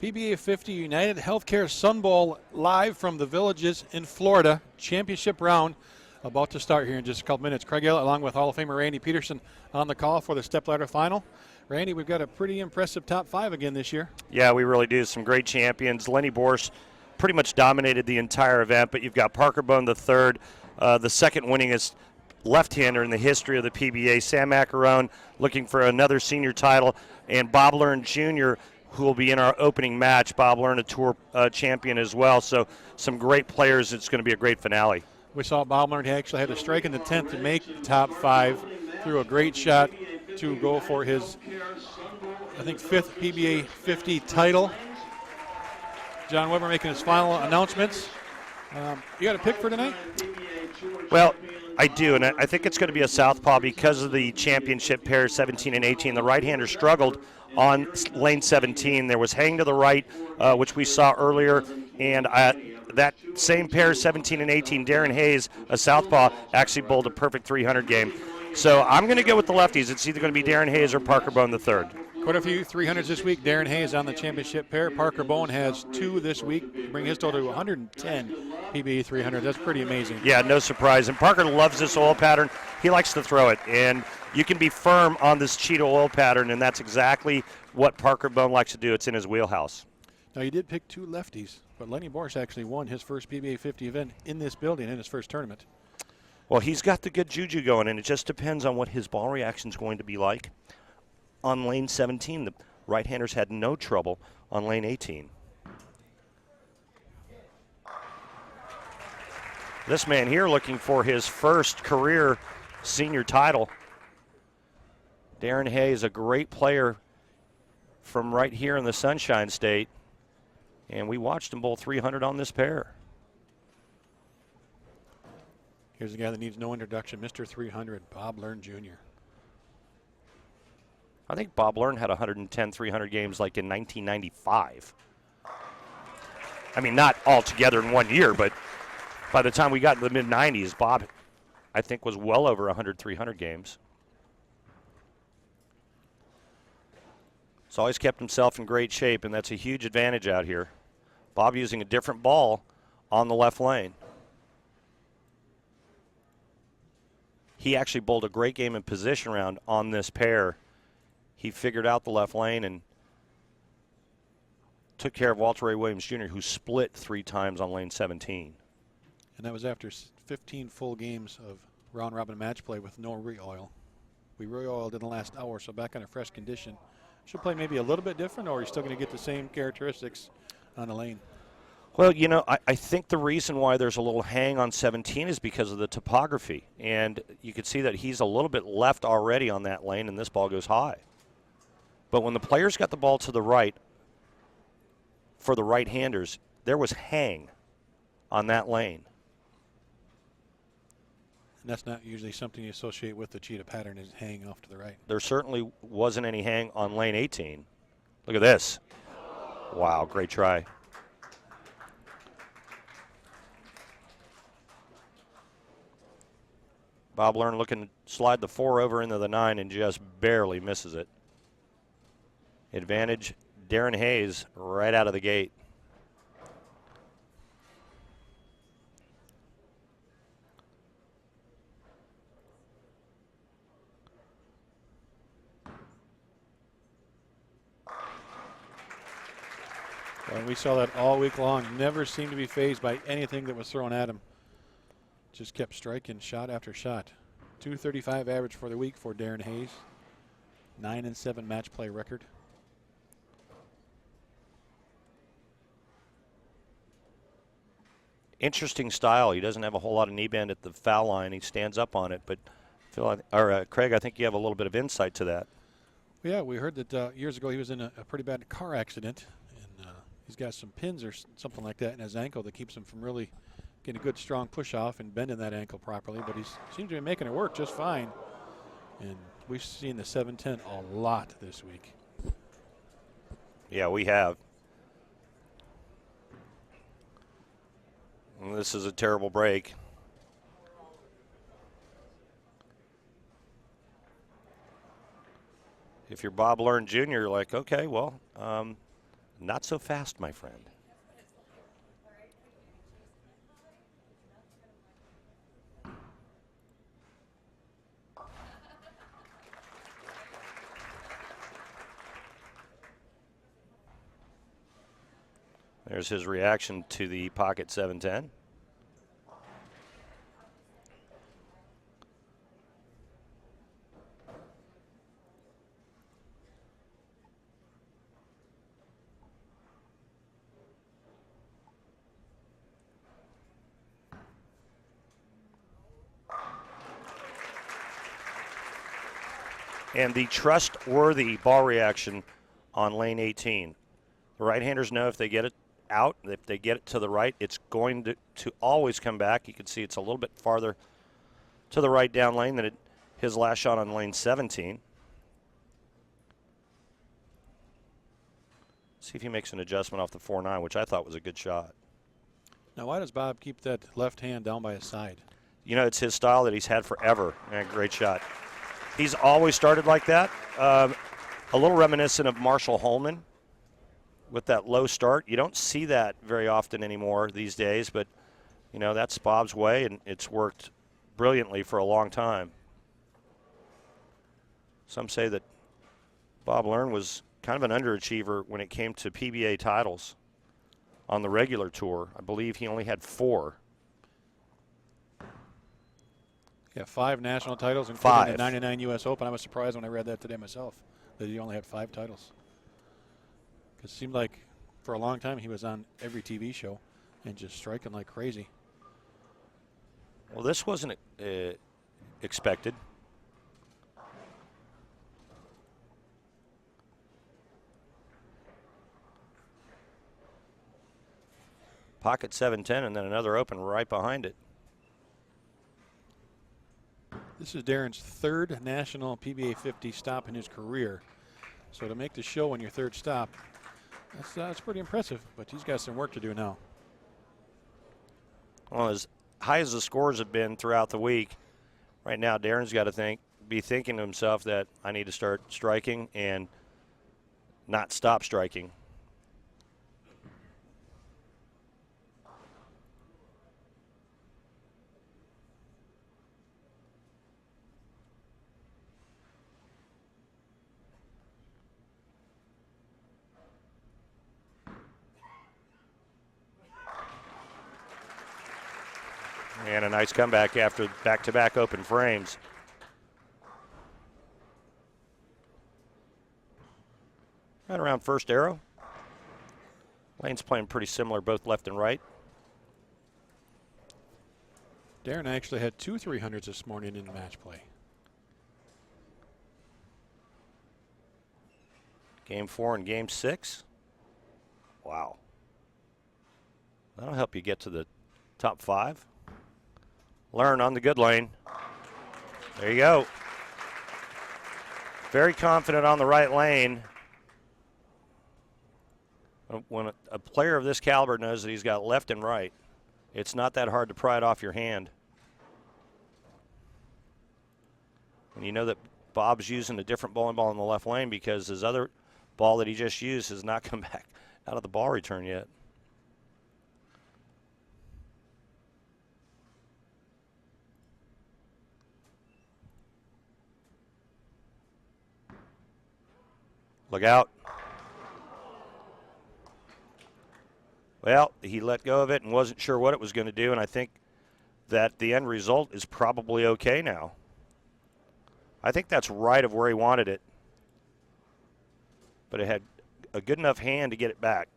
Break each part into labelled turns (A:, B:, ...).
A: PBA50 UnitedHealthcare Sun Bowl live from the Villages in Florida. Championship round about to start here in just a couple minutes. Craig Elliott along with Hall of Famer Randy Peterson on the call for the Stepladder final. Randy, we've got a pretty impressive top five again this year.
B: Yeah, we really do. Some great champions. Lennie Boresch pretty much dominated the entire event, but you've got Parker Bohn the third, the second winningest left-hander in the history of the PBA. Sam Maccarone looking for another senior title, and Bob Learn Jr., who will be in our opening match. Bob Learn, a tour champion as well. So some great players. It's going to be a great finale.
A: We saw Bob Learn. He actually had a strike in the 10th to make the top five. Threw a great shot to go for his, I think, fifth PBA 50 title. John Weber making his final announcements. You got a pick for tonight?
B: Well, I do, and I think it's going to be a southpaw because of the championship pair 17 and 18. The right-hander struggled on lane 17. There was hang to the right, which we saw earlier, and that same pair 17 and 18, Darin Hayes, a southpaw, actually bowled a perfect 300 game. So I'm going to go with the lefties. It's either going to be Darin Hayes or Parker Bohn the third.
A: Quite a few 300s this week. Darin Hayes on the championship pair. Parker Bohn has 2 this week, bring his total to 110 PBA 300. That's pretty amazing.
B: Yeah, no surprise. And Parker loves this oil pattern. He likes to throw it. And you can be firm on this Cheetah oil pattern, and that's exactly what Parker Bohn likes to do. It's in his wheelhouse.
A: Now, you did pick 2 lefties, but Lennie Boresch actually won his first PBA 50 event in this building in his first tournament.
B: Well, he's got the good juju going, and it just depends on what his ball reaction is going to be like. On lane 17, the right-handers had no trouble on lane 18. This man here looking for his first career senior title. Darin Hayes, a great player from right here in the Sunshine State, and we watched him bowl 300 on this pair.
A: Here's a guy that needs no introduction, Mr. 300, Bob Learn Jr.
B: I think Bob Learn had 110 300 games like in 1995. I mean, not all together in 1 year, but by the time we got to the mid-90s, Bob, I think, was well over 100 300 games. He's always kept himself in great shape, and that's a huge advantage out here. Bob using a different ball on the left lane. He actually bowled a great game in position round on this pair. He figured out the left lane and took care of Walter Ray Williams Jr., who split 3 times on lane 17.
A: And that was after 15 full games of round-robin match play with no re-oil. We re-oiled in the last hour, so back on a fresh condition. Should play maybe a little bit different, or are you still going to get the same characteristics on the lane?
B: Well, you know, I think the reason why there's a little hang on 17 is because of the topography. And you can see that he's a little bit left already on that lane, and this ball goes high. But when the players got the ball to the right, for the right-handers, there was hang on that lane.
A: And that's not usually something you associate with the cheetah pattern, is hang off to the right.
B: There certainly wasn't any hang on lane 18. Look at this. Wow, great try. Bob Learn looking to slide the 4 over into the 9 and just barely misses it. Advantage, Darin Hayes right out of the gate.
A: And we saw that all week long. Never seemed to be fazed by anything that was thrown at him. Just kept striking shot after shot. 235 average for the week for Darin Hayes. 9-7 match play record.
B: Interesting style. He doesn't have a whole lot of knee bend at the foul line. He stands up on it. But Phil, Craig, I think you have a little bit of insight to that.
A: Yeah, we heard that years ago he was in a pretty bad car accident, and he's got some pins or something like that in his ankle that keeps him from really getting a good strong push off and bending that ankle properly. But he seems to be making it work just fine. And we've seen the 710 a lot this week.
B: Yeah, we have. And this is a terrible break. If you're Bob Learn Jr., you're like, okay, well, Not so fast, my friend. There's his reaction to the pocket 710. And the trustworthy ball reaction on lane 18. The right-handers know if they get it out, if they get it to the right, it's going to always come back. You can see it's a little bit farther to the right down lane than his last shot on lane 17. See if he makes an adjustment off the 4-9, which I thought was a good shot.
A: Now, why does Bob keep that left hand down by his side?
B: You know, it's his style that he's had forever. Man, great shot. He's always started like that. A little reminiscent of Marshall Holman with that low start. You don't see that very often anymore these days, but, you know, that's Bob's way, and it's worked brilliantly for a long time. Some say that Bob Learn was kind of an underachiever when it came to PBA titles on the regular tour. I believe he only had 4.
A: Yeah, 5 national titles, including
B: 5.
A: the 99 U.S. Open. I was surprised when I read that today myself, that he only had 5 titles. Because it seemed like for a long time he was on every TV show and just striking like crazy.
B: Well, this wasn't expected. Pocket 710 and then another open right behind it.
A: This is Darin's 3rd national PBA50 stop in his career. So to make the show on your 3rd stop, that's pretty impressive, but he's got some work to do now.
B: Well, as high as the scores have been throughout the week, right now Darin's got to be thinking to himself that I need to start striking and not stop striking. And a nice comeback after back-to-back open frames. Right around first arrow. Lane's playing pretty similar, both left and right.
A: Darin actually had 2 300s this morning in match play.
B: Game 4 and game 6. Wow. That'll help you get to the top 5. Learn on the good lane. There you go. Very confident on the right lane. When a player of this caliber knows that he's got left and right, it's not that hard to pry it off your hand. And you know that Bob's using a different bowling ball in the left lane because his other ball that he just used has not come back out of the ball return yet. Look out. Well, he let go of it and wasn't sure what it was going to do, and I think that the end result is probably okay now. I think that's right of where he wanted it, but it had a good enough hand to get it back.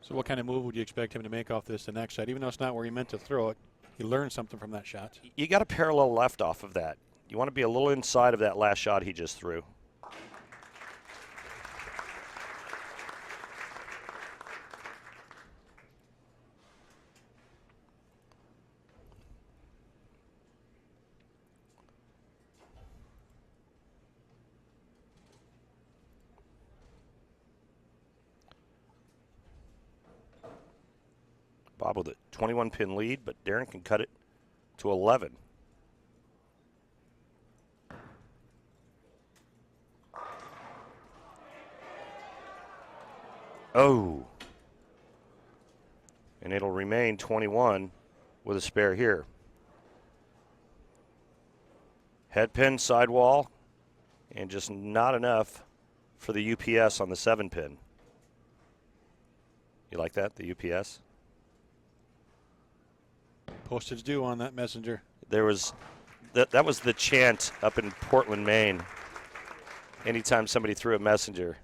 A: So what kind of move would you expect him to make off this the next shot? Even though it's not where he meant to throw it, he learned something from that shot.
B: You got a parallel left off of that. You want to be a little inside of that last shot he just threw. Bob with a 21-pin lead, but Darin can cut it to 11. Oh. And it'll remain 21 with a spare here. Head pin, sidewall, and just not enough for the UPS on the 7 pin. You like that, the UPS?
A: Postage due on that messenger.
B: There was that was the chant up in Portland, Maine. Anytime somebody threw a messenger,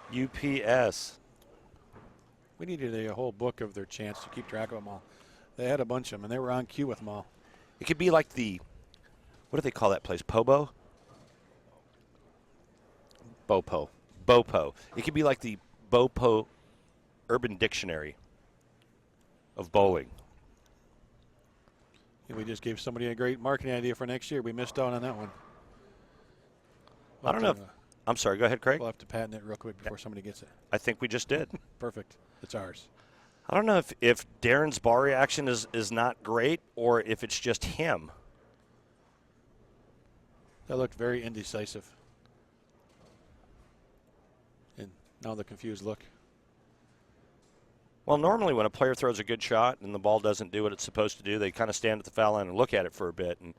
B: UPS.
A: We needed a whole book of their chants to keep track of them all. They had a bunch of them, and they were on cue with them all.
B: It could be like the, what do they call that place? Pobo?
C: Bopo.
B: Bopo. It could be like the Bopo Urban Dictionary of bowling.
A: Yeah, we just gave somebody a great marketing idea for next year. We missed out on that one.
B: I don't know. I'm sorry. Go ahead, Craig.
A: We'll have to patent it real quick before somebody gets it.
B: I think we just did.
A: Perfect. It's ours.
B: I don't know if Darin's ball reaction is not great or if it's just him.
A: That looked very indecisive. And now the confused look.
B: Well, normally when a player throws a good shot and the ball doesn't do what it's supposed to do, they kind of stand at the foul line and look at it for a bit. And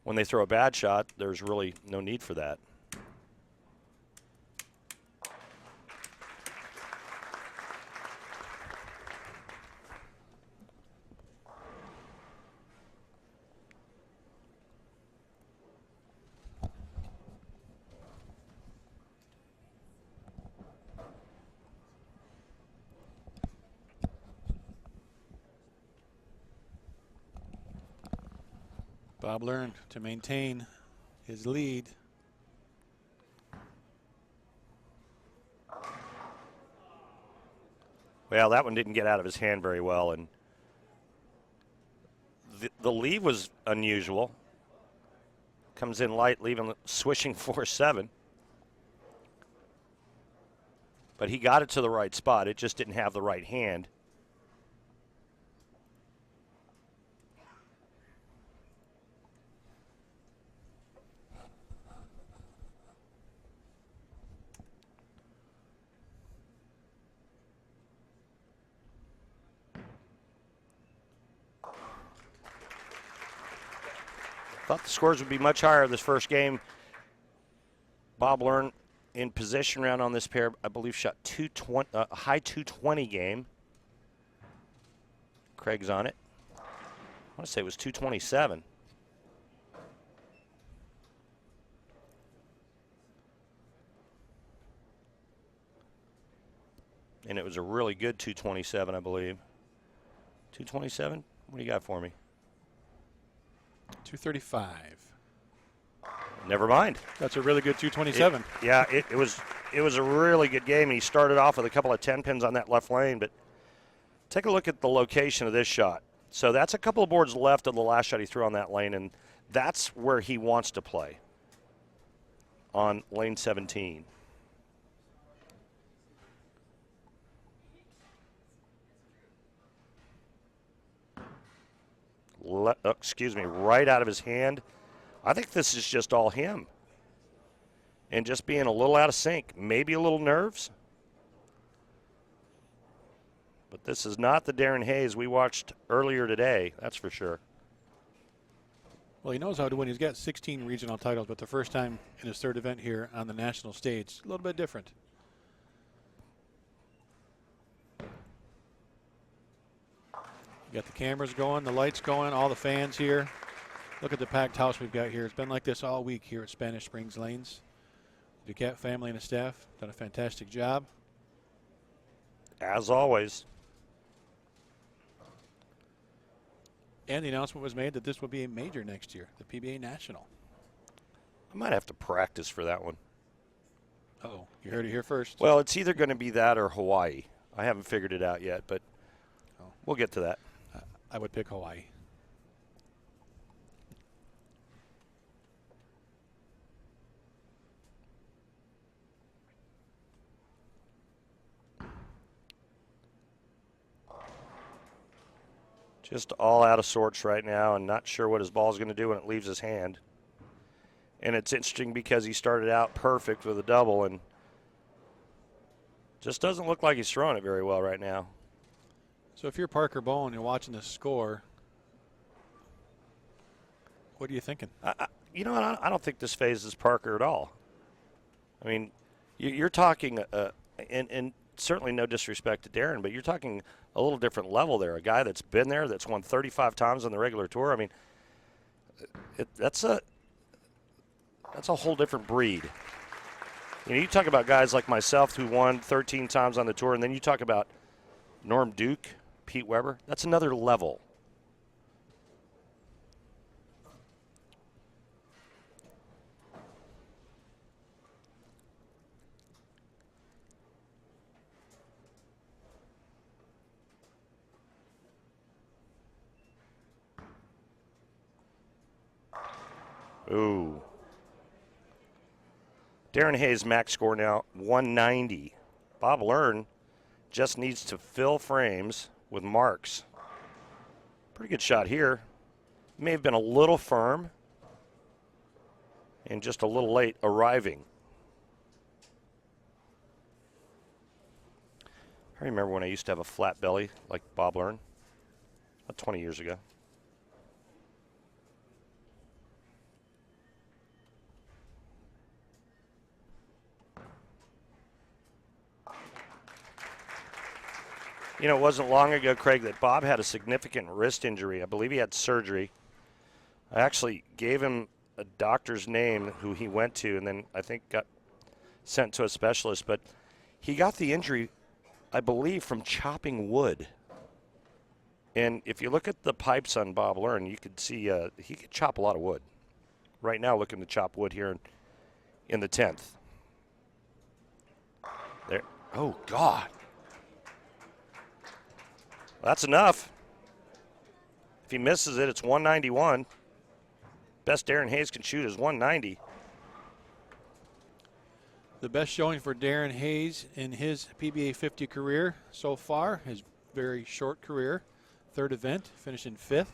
B: when they throw a bad shot, there's really no need for that.
A: Bob learned to maintain his lead.
B: Well, that one didn't get out of his hand very well, and the lead was unusual. Comes in light, leaving swishing 4-7. But he got it to the right spot. It just didn't have the right hand. Thought the scores would be much higher this first game. Bob Learn in position round on this pair, I believe, shot a high 220 game. Craig's on it. I want to say it was 227. And it was a really good 227, I believe. 227? What do you got for me?
A: 235.
B: Never mind.
A: That's a really good 227.
B: It was a really good game. He started off with a couple of 10 pins on that left lane, but take a look at the location of this shot. So that's a couple of boards left of the last shot he threw on that lane, and that's where he wants to play, on lane 17. Right out of his hand. I think this is just all him. And just being a little out of sync, maybe a little nerves. But this is not the Darin Hayes we watched earlier today, that's for sure.
A: Well, he knows how to win. He's got 16 regional titles, but the first time in his third event here on the national stage, a little bit different. You got the cameras going, the lights going, all the fans here. Look at the packed house we've got here. It's been like this all week here at Spanish Springs Lanes. The Duquette family and the staff done a fantastic job.
B: As always.
A: And the announcement was made that this will be a major next year, the PBA National.
B: I might have to practice for that one.
A: Uh-oh, you heard it here first.
B: Well, it's either going to be that or Hawaii. I haven't figured it out yet, but we'll get to that.
A: I would pick Hawaii.
B: Just all out of sorts right now and not sure what his ball is going to do when it leaves his hand. And it's interesting because he started out perfect with a double, and Just doesn't look like he's throwing it very well right now.
A: So if you're Parker Bohn, you're watching the score, what are you thinking?
B: You know, I don't think this phases Parker at all. I mean, you're talking, and certainly no disrespect to Darin, but you're talking a little different level there. A guy that's been there, that's won 35 times on the regular tour. I mean, that's a whole different breed. You know, you talk about guys like myself who won 13 times on the tour, and then you talk about Norm Duke, Pete Weber. That's another level. Ooh. Darin Hayes' max score now 190. Bob Learn just needs to fill frames with marks. Pretty good shot here. May have been a little firm and just a little late arriving. I remember when I used to have a flat belly like Bob Learn, about 20 years ago. You know, it wasn't long ago, Craig, that Bob had a significant wrist injury. I believe he had surgery. I actually gave him a doctor's name who he went to and then I think got sent to a specialist. But he got the injury, I believe, from chopping wood. And if you look at the pipes on Bob Learn, you could see he could chop a lot of wood. Right now, looking to chop wood here in the 10th. There. Oh, God. That's enough. If he misses it, it's 191. Best Darin Hayes can shoot is 190.
A: The best showing for Darin Hayes in his PBA50 career so far, his very short career. Third event, finishing 5th.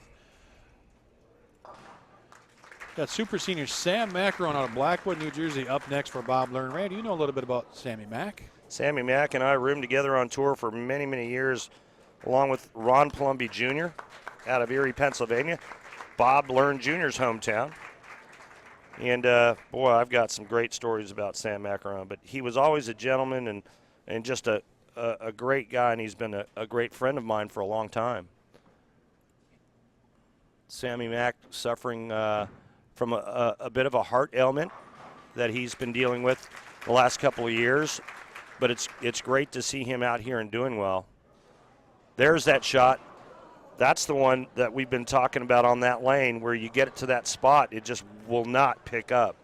A: Got super senior Sam Maccarone out of Blackwood, New Jersey, up next for Bob Learn. Randy, you know a little bit about Sammy Mack.
B: Sammy Mack and I roomed together on tour for many, many years, along with Ron Plumby Jr. out of Erie, Pennsylvania, Bob Learn Jr.'s hometown. And, boy, I've got some great stories about Sam Maccarone, but he was always a gentleman and just a great guy, and he's been a great friend of mine for a long time. Sammy Mack suffering from a bit of a heart ailment that he's been dealing with the last couple of years, but it's great to see him out here and doing well. There's that shot. That's the one that we've been talking about on that lane where you get it to that spot, it just will not pick up.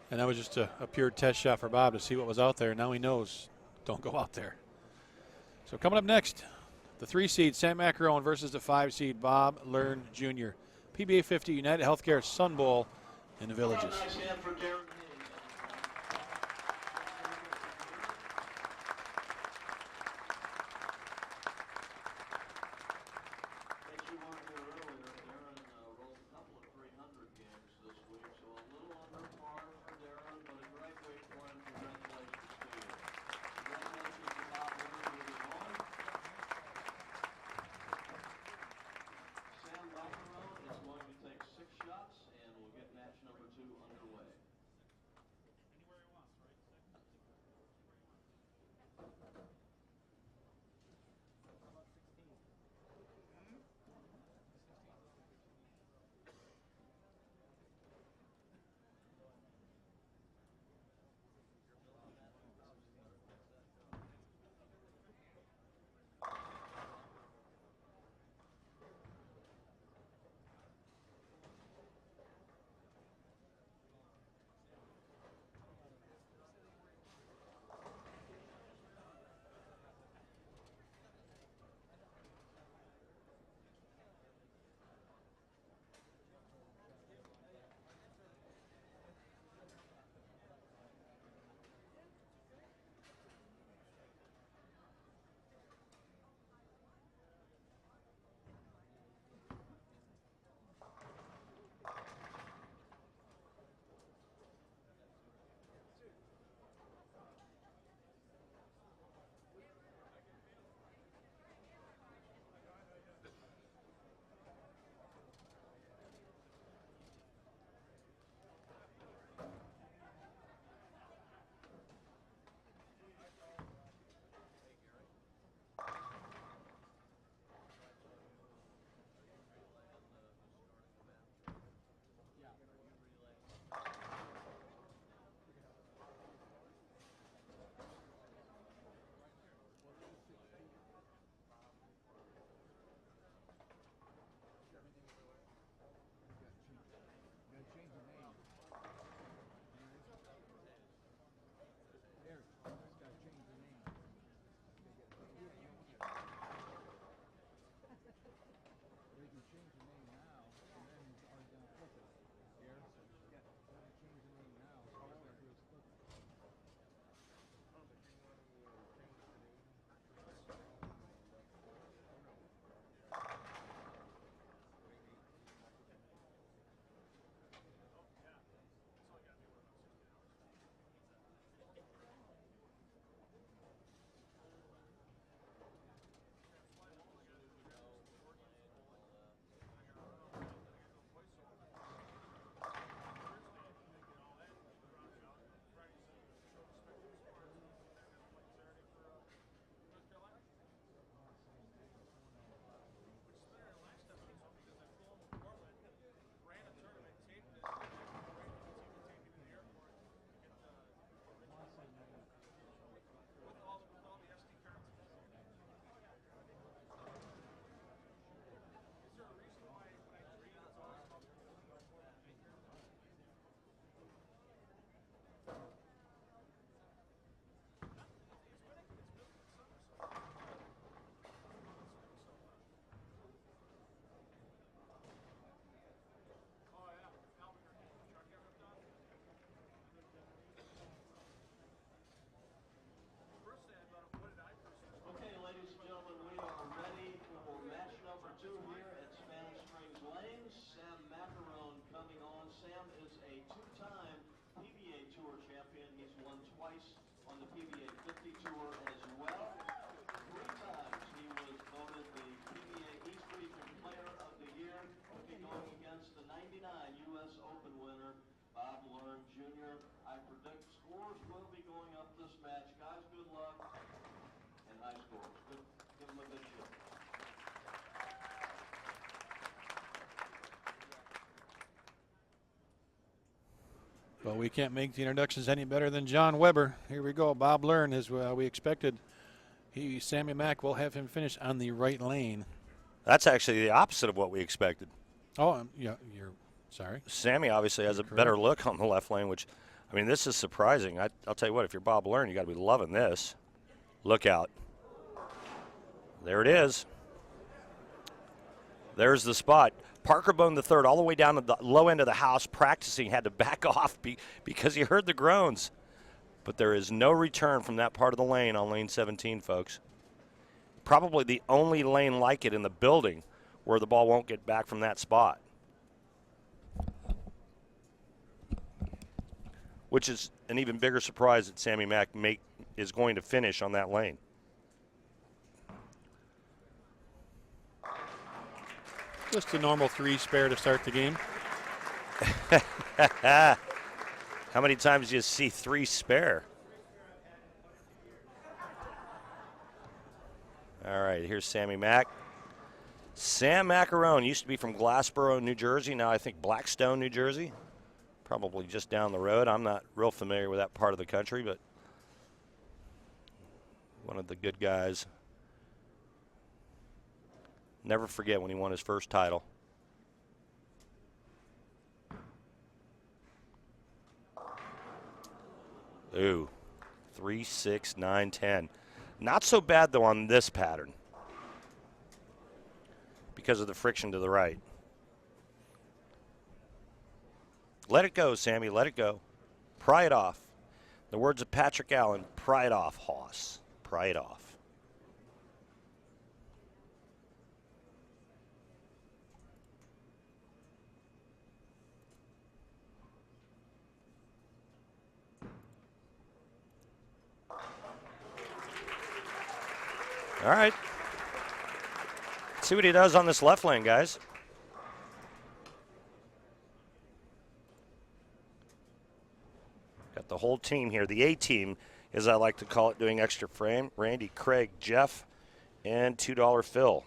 A: And that was just a pure test shot for Bob to see what was out there. Now he knows, don't go out there. So coming up next, the 3 seed, Sam Maccarone versus the 5 seed, Bob Learn Jr. PBA50 UnitedHealthcare Sun Bowl in the Villages. Well, we can't make the introductions any better than John Weber. Here we go. Bob Learn, as we expected. Sammy Mack will have him finish on the right lane.
B: That's actually the opposite of what we expected.
A: Oh, yeah, you're sorry.
B: Sammy obviously has a better look on the left lane, which, I mean, this is surprising. I'll tell you what, if you're Bob Learn, you got to be loving this. Look out. There it is. There's the spot. Parker Bohn the third, all the way down to the low end of the house, practicing, had to back off because he heard the groans. But there is no return from that part of the lane on lane 17, folks. Probably the only lane like it in the building where the ball won't get back from that spot. Which is an even bigger surprise that Sammy Mack is going to finish on that lane.
A: Just a normal 3 spare to start the game.
B: How many times do you see 3 spare? All right, here's Sammy Mack. Sam Maccarone used to be from Glassboro, New Jersey. Now I think Blackstone, New Jersey. Probably just down the road. I'm not real familiar with that part of the country, but one of the good guys. Never forget when he won his first title. Ooh, 3, 6, 9, 10. Not so bad, though, on this pattern because of the friction to the right. Let it go, Sammy. Let it go. Pry it off. The words of Patrick Allen, pry it off, Hoss. Pry it off. All right. Let's see what he does on this left lane, guys. Got the whole team here. The A-team, as I like to call it, doing extra frame. Randy, Craig, Jeff, and $2 Phil.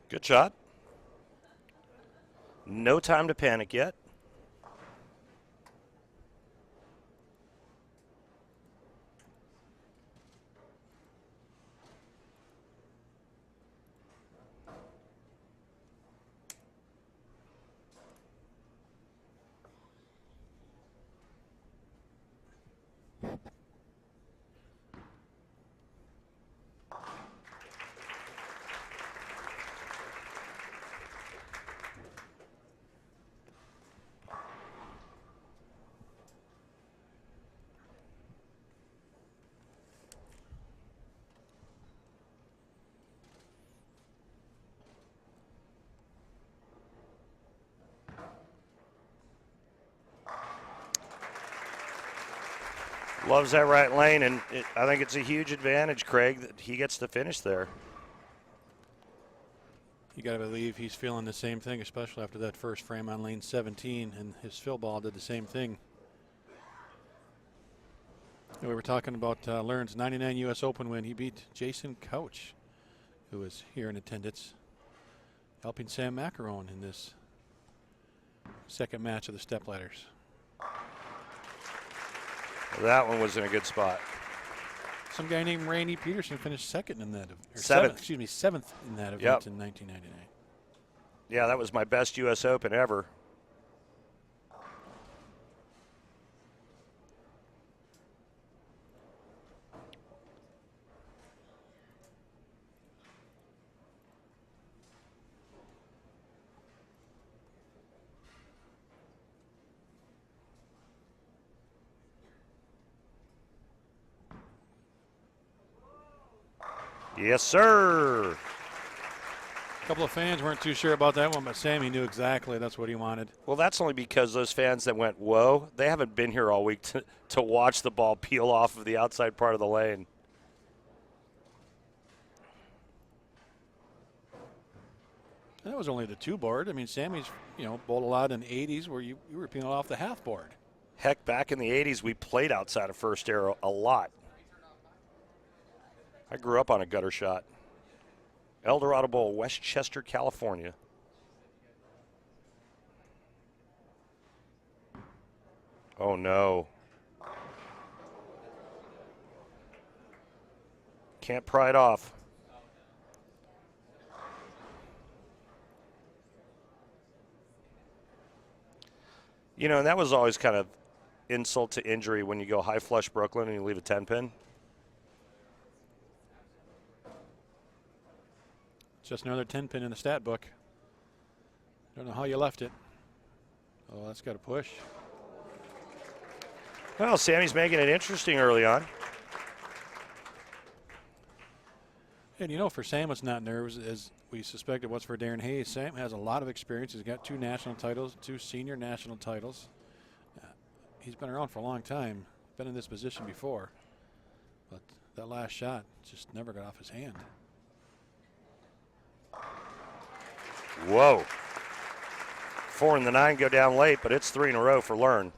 B: Good shot. No time to panic yet. Loves that right lane, and I think it's a huge advantage, Craig, that he gets to finish there.
A: You got to believe he's feeling the same thing, especially after that first frame on lane 17, and his fill ball did the same thing. And we were talking about Learn's 99 U.S. Open win. He beat Jason Couch, who was here in attendance, helping Sam Maccarone in this second match of the Stepladders.
B: That one was in a good spot.
A: Some guy named Randy Peterson finished second in that,
B: Seventh
A: in that event in 1999.
B: Yeah, that was my best U.S. Open ever. Yes, sir.
A: couple of fans weren't too sure about that one, but Sammy knew exactly that's what he wanted.
B: Well, that's only because those fans that went, whoa, they haven't been here all week to watch the ball peel off of the outside part of the lane.
A: And that was only the 2 board. I mean, Sammy's, bowled a lot in the 80s where you were peeling off the half board.
B: Heck, back in the 80s, we played outside of first arrow a lot. I grew up on a gutter shot. Eldorado Bowl, Westchester, California. Oh, no. Can't pry it off. And that was always kind of insult to injury when you go high flush Brooklyn and you leave a 10-pin.
A: Just another 10-pin in the stat book. Don't know how you left it. Oh, that's got a push.
B: Well, Sammy's making it interesting early on.
A: And for Sam, it's not nerves, as we suspected what's for Darin Hayes. Sam has a lot of experience. He's got 2 national titles, 2 senior national titles. He's been around for a long time, been in this position before. But that last shot just never got off his hand.
B: Whoa. 4 and the 9 go down late, but it's 3 in a row for Learn.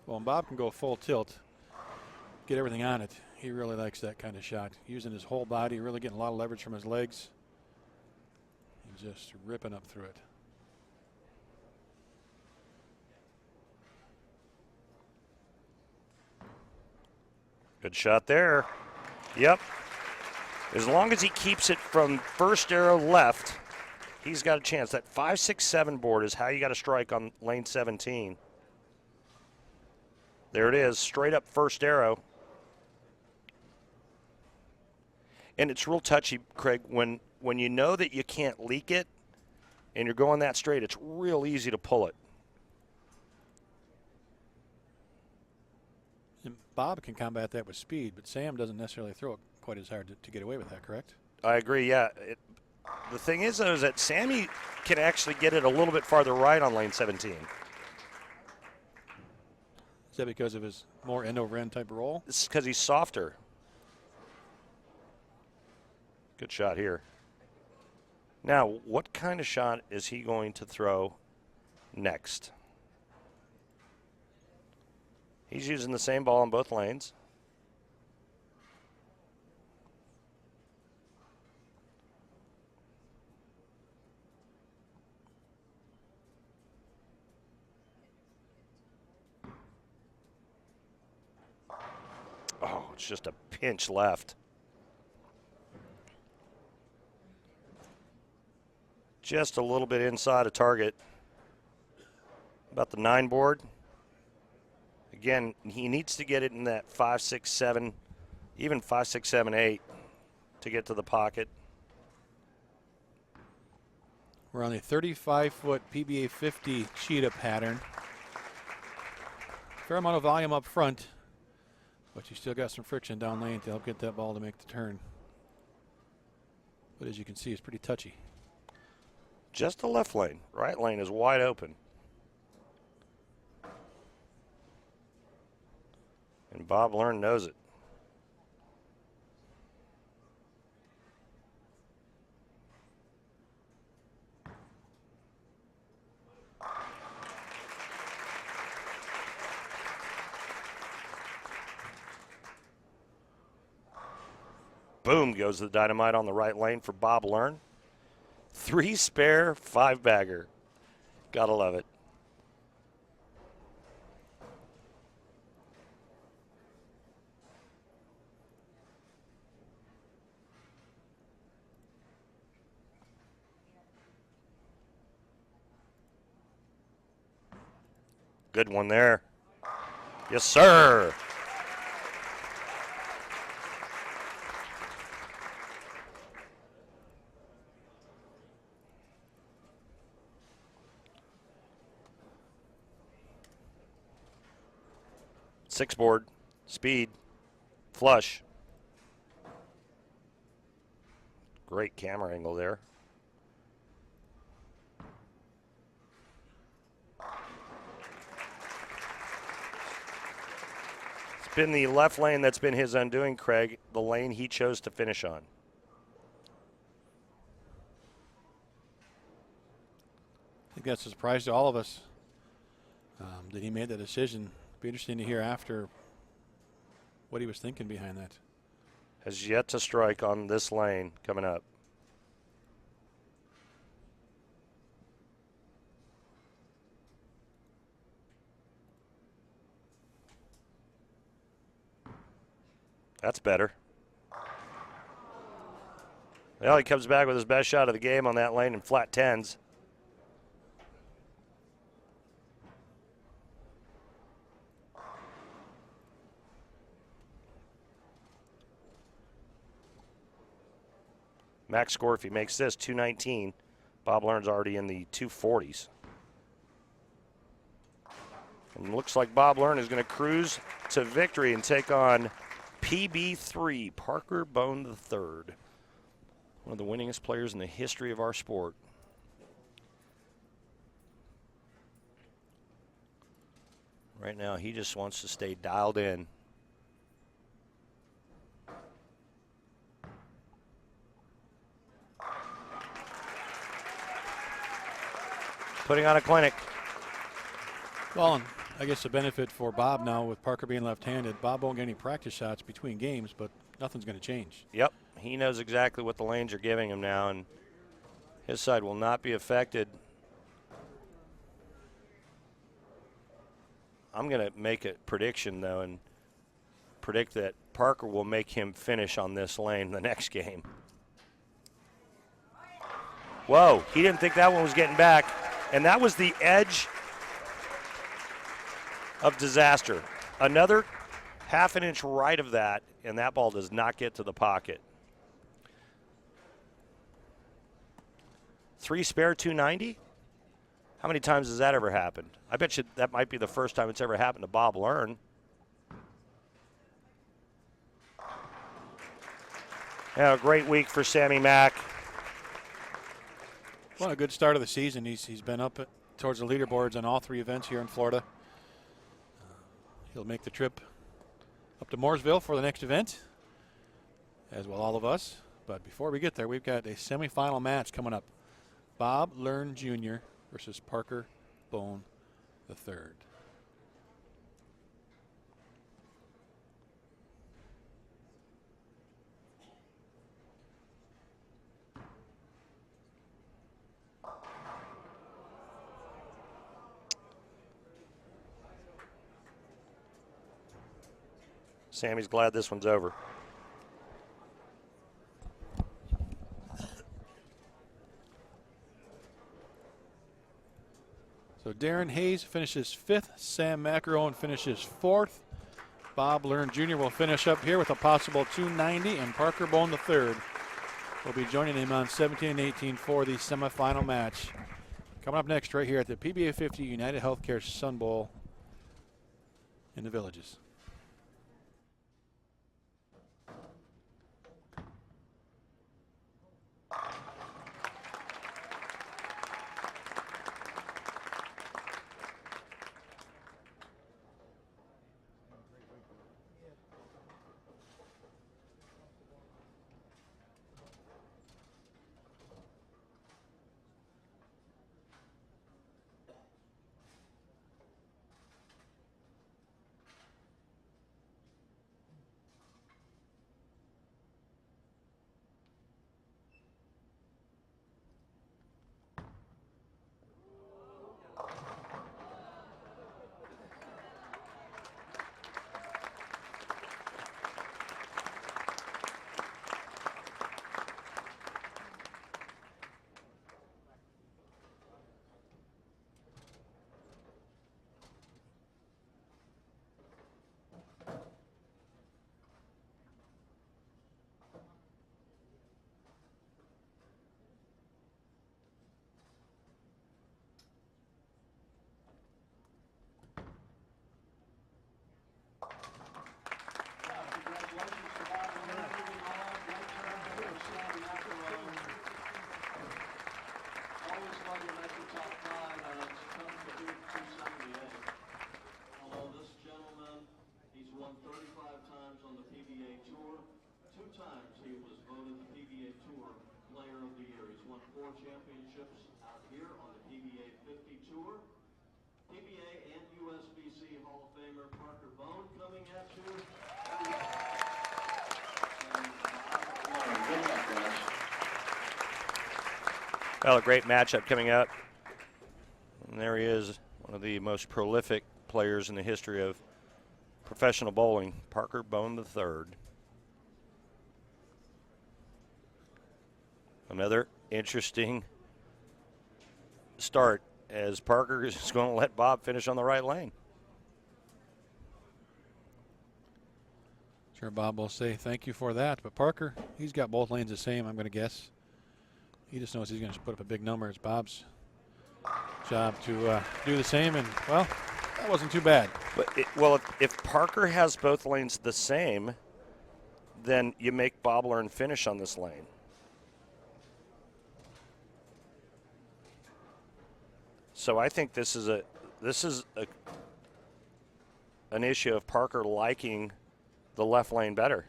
A: Well, and Bob can go full tilt, get everything on it. He really likes that kind of shot. Using his whole body, really getting a lot of leverage from his legs. And just ripping up through it.
B: Good shot there. Yep. As long as he keeps it from first arrow left, he's got a chance. That 5, 6, 7 board is how you got to strike on lane 17. There it is, straight up first arrow. And it's real touchy, Craig, when you know that you can't leak it and you're going that straight, it's real easy to pull it.
A: And Bob can combat that with speed, but Sam doesn't necessarily throw it quite as hard to get away with that, correct?
B: I agree, yeah. The thing is, though, is that Sammy can actually get it a little bit farther right on lane 17.
A: Is that because of his more end-over-end type of roll?
B: It's because he's softer. Good shot here. Now, what kind of shot is he going to throw next? He's using the same ball in both lanes. Oh, it's just a pinch left. Just a little bit inside of target. About the 9 board. Again, he needs to get it in that 5, 6, 7, even 5, 6, 7, 8 to get to the pocket.
A: We're on a 35-foot PBA50 cheetah pattern. Fair amount of volume up front, but you still got some friction down lane to help get that ball to make the turn. But as you can see, it's pretty touchy.
B: Just the left lane. Right lane is wide open. And Bob Learn knows it. Boom goes the dynamite on the right lane for Bob Learn. 3 spare, 5 bagger. Gotta love it. Good one there. Yes, sir. Six board, speed. Flush. Great camera angle there. It's been the left lane that's been his undoing, Craig, the lane he chose to finish on.
A: I think that's a surprise to all of us that he made that decision. Be interesting to hear after what he was thinking behind that.
B: Has yet to strike on this lane coming up. That's better. Well, he comes back with his best shot of the game on that lane in flat 10s. Max score, if he makes this, 219. Bob Learn's already in the 240s. And looks like Bob Learn is going to cruise to victory and take on PB3, Parker Bohn III. One of the winningest players in the history of our sport. Right now, he just wants to stay dialed in. Putting on a clinic.
A: Well, and I guess the benefit for Bob now with Parker being left-handed, Bob won't get any practice shots between games, but nothing's going to change.
B: Yep, he knows exactly what the lanes are giving him now, and his side will not be affected. I'm going to make a prediction, though, and predict that Parker will make him finish on this lane the next game. Whoa, he didn't think that one was getting back. And that was the edge of disaster. Another half an inch right of that, and that ball does not get to the pocket. 3 spare 290? How many times has that ever happened? I bet you that might be the first time it's ever happened to Bob Learn. Yeah, a great week for Sammy Mack.
A: Well, a good start of the season. He's been up towards the leaderboards on all 3 events here in Florida. He'll make the trip up to Mooresville for the next event, as will all of us. But before we get there, we've got a semifinal match coming up. Bob Learn Jr. versus Parker Bohn III.
B: Sammy's glad this one's over.
A: So Darin Hayes finishes 5th. Sam Maccarone finishes 4th. Bob Learn Jr. will finish up here with a possible 290, and Parker Bohn III will be joining him on 17 and 18 for the semifinal match. Coming up next right here at the PBA50 UnitedHealthcare Sun Bowl in the Villages.
C: championships out here on the PBA50 Tour. PBA and USBC Hall of Famer Parker Bohn coming at you.
B: Well, a great matchup coming up. And there he is, one of the most prolific players in the history of professional bowling, Parker Bohn III. Another interesting start as Parker is going to let Bob finish on the right lane.
A: Sure, Bob will say thank you for that. But Parker, he's got both lanes the same, I'm going to guess. He just knows he's going to put up a big number. It's Bob's job to do the same. And, well, that wasn't too bad.
B: But if Parker has both lanes the same, then you make Bob learn finish on this lane. So I think this is an issue of Parker liking the left lane better.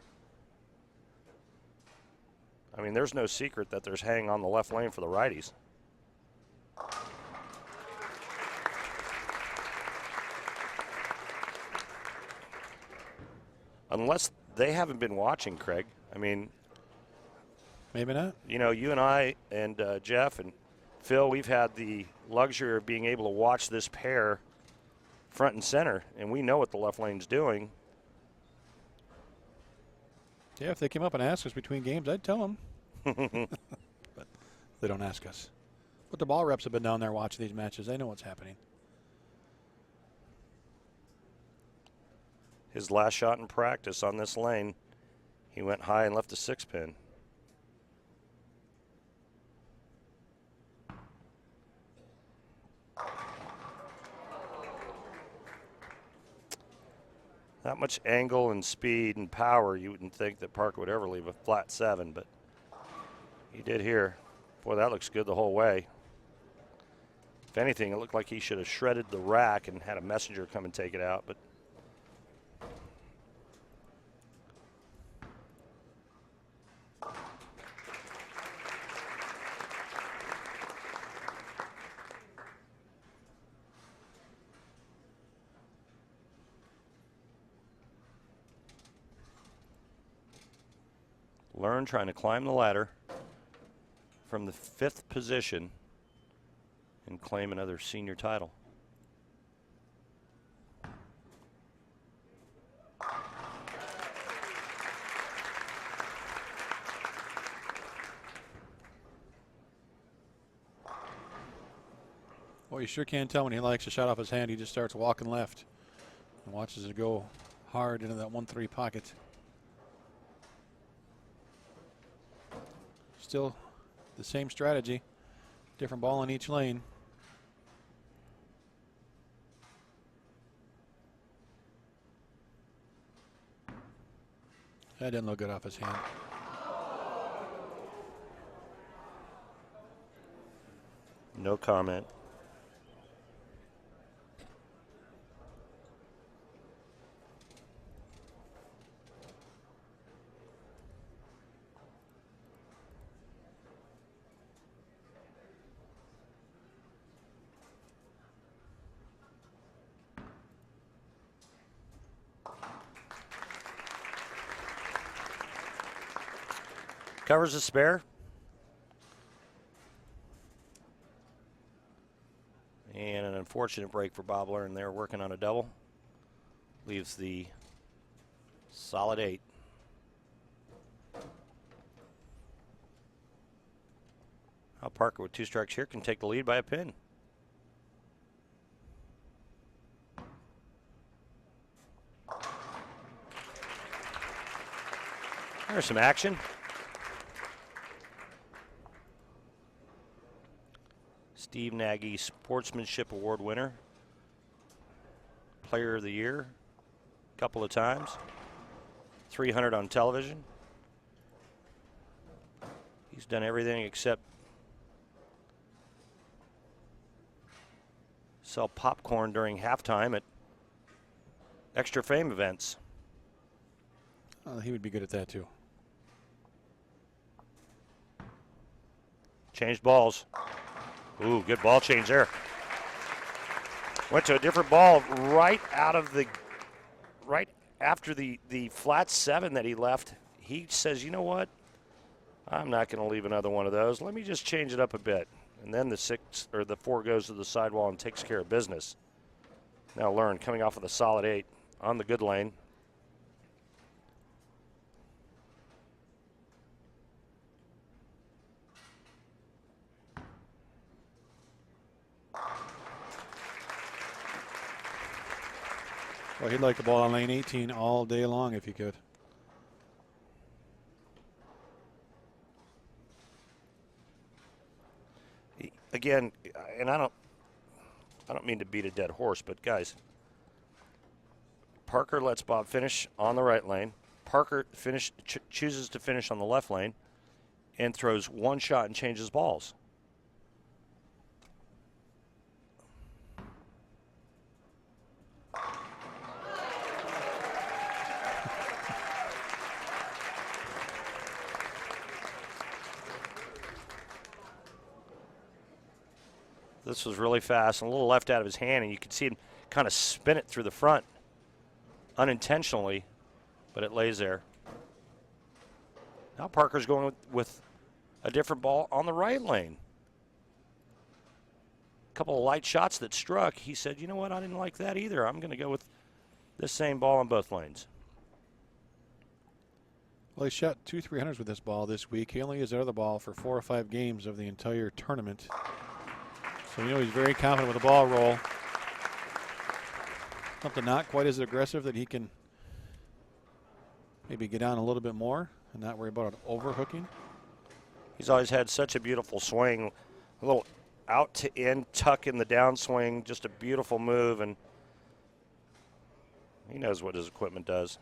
B: I mean, there's no secret that there's hang on the left lane for the righties. Unless they haven't been watching, Craig. I mean,
A: maybe not.
B: You know, you and I and Jeff and Phil, we've had the luxury of being able to watch this pair front and center, and we know what the left lane's doing.
A: Yeah, if they came up and asked us between games, I'd tell them. But they don't ask us. But the ball reps have been down there watching these matches. They know what's happening.
B: His last shot in practice on this lane, he went high and left a 6-pin. That much angle and speed and power, you wouldn't think that Parker would ever leave a flat 7, but he did here. Boy, that looks good the whole way. If anything, it looked like he should have shredded the rack and had a messenger come and take it out, but Learn trying to climb the ladder from the 5th position and claim another senior title.
A: Well, you sure can tell when he likes a shot off his hand. He just starts walking left and watches it go hard into that 1-3 pocket. Still the same strategy, different ball in each lane. That didn't look good off his hand.
B: No comment. Covers a spare. And an unfortunate break for Bob Learn there, working on a double. Leaves the solid 8. Now Parker with 2 strikes here can take the lead by a pin. There's some action. Steve Nagy Sportsmanship Award winner. Player of the Year a couple of times. 300 on television. He's done everything except sell popcorn during halftime at Xtra Fame events.
A: He would be good at that too.
B: Changed balls. Ooh, good ball change there. Went to a different ball right after the flat 7 that he left. He says, you know what? I'm not going to leave another one of those. Let me just change it up a bit. And then the 4 goes to the sidewall and takes care of business. Now Learn coming off of the solid 8 on the good lane.
A: Well, he'd like the ball on lane 18 all day long if he could.
B: Again, and I don't mean to beat a dead horse, but guys, Parker lets Bob finish on the right lane. Parker chooses to finish on the left lane and throws one shot and changes balls. This was really fast and a little left out of his hand, and you could see him kind of spin it through the front unintentionally, but it lays there. Now Parker's going with a different ball on the right lane. A couple of light shots that struck. He said, you know what, I didn't like that either. I'm going to go with this same ball on both lanes.
A: Well, he shot 2 300s with this ball this week. He only used the other ball for 4 or 5 games of the entire tournament. So you know he's very confident with the ball roll. Something not quite as aggressive that he can maybe get on a little bit more and not worry about it overhooking.
B: He's always had such a beautiful swing, a little out to in tuck in the downswing, just a beautiful move, and he knows what his equipment does.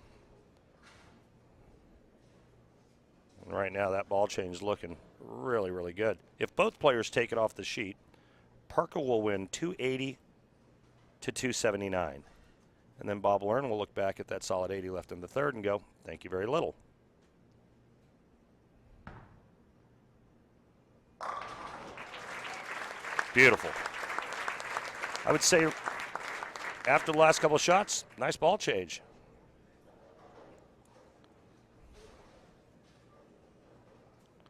B: And right now that ball change is looking really, really good. If both players take it off the sheet, Parker will win 280 to 279. And then Bob Learn will look back at that solid 80 left in the third and go, thank you very little. Beautiful. I would say after the last couple of shots, nice ball change.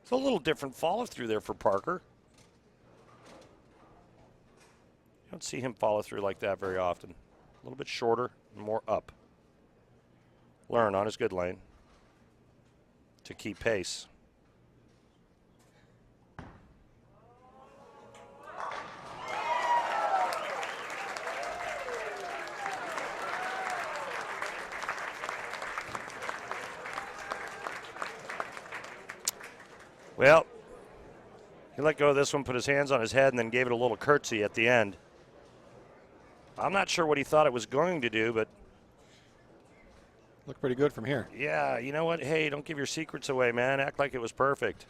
B: It's a little different follow through there for Parker. You don't see him follow through like that very often. A little bit shorter and more up. Learn on his good lane to keep pace. Well, he let go of this one, put his hands on his head, and then gave it a little curtsy at the end. I'm not sure what he thought it was going to do, but
A: looked pretty good from here.
B: Yeah, you know what? Hey, don't give your secrets away, man. Act like it was perfect.